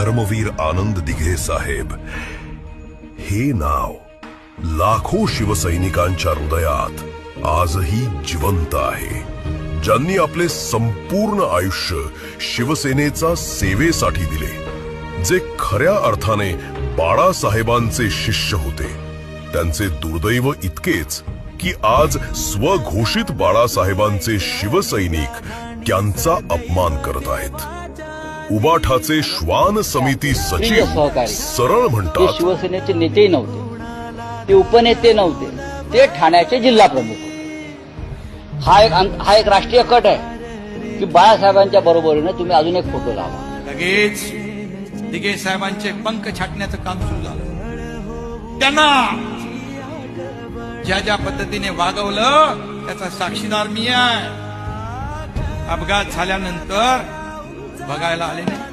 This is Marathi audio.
धर्मवीर आनंद दिघे साहेब हे नाव लाखो शिवसैनिकांच्या हृदयात आजही जिवंत आहे, ज्यांनी आपले संपूर्ण आयुष्य शिवसेनेचा सेवेसाठी दिले, जे खऱ्या अर्थाने बाळासाहेबांचे शिष्य होते. त्यांचे दुर्दैव इतकेच की आज स्वघोषित बाळासाहेबांचे शिवसैनिक त्यांचा अपमान करत आहेत. उबाठाचे श्वान समिती सचिव सरळ म्हणतात, शिवसेनेचे नेतेही नव्हते, ते उपनेते नव्हते, ते ठाण्याचे जिल्हा प्रमुख होते. हा एक राष्ट्रीय कट आहे की बाळासाहेबांच्या बरोबरीने तुम्ही अजून एक फोटो लावा. लगेच दिघे साहेबांचे पंख छाटण्याचं काम सुरू झालं. त्यांना ज्या ज्या पद्धतीने वागवलं त्याचा साक्षीदार मी आहे. अपघात झाल्यानंतर बघायला आले नाही.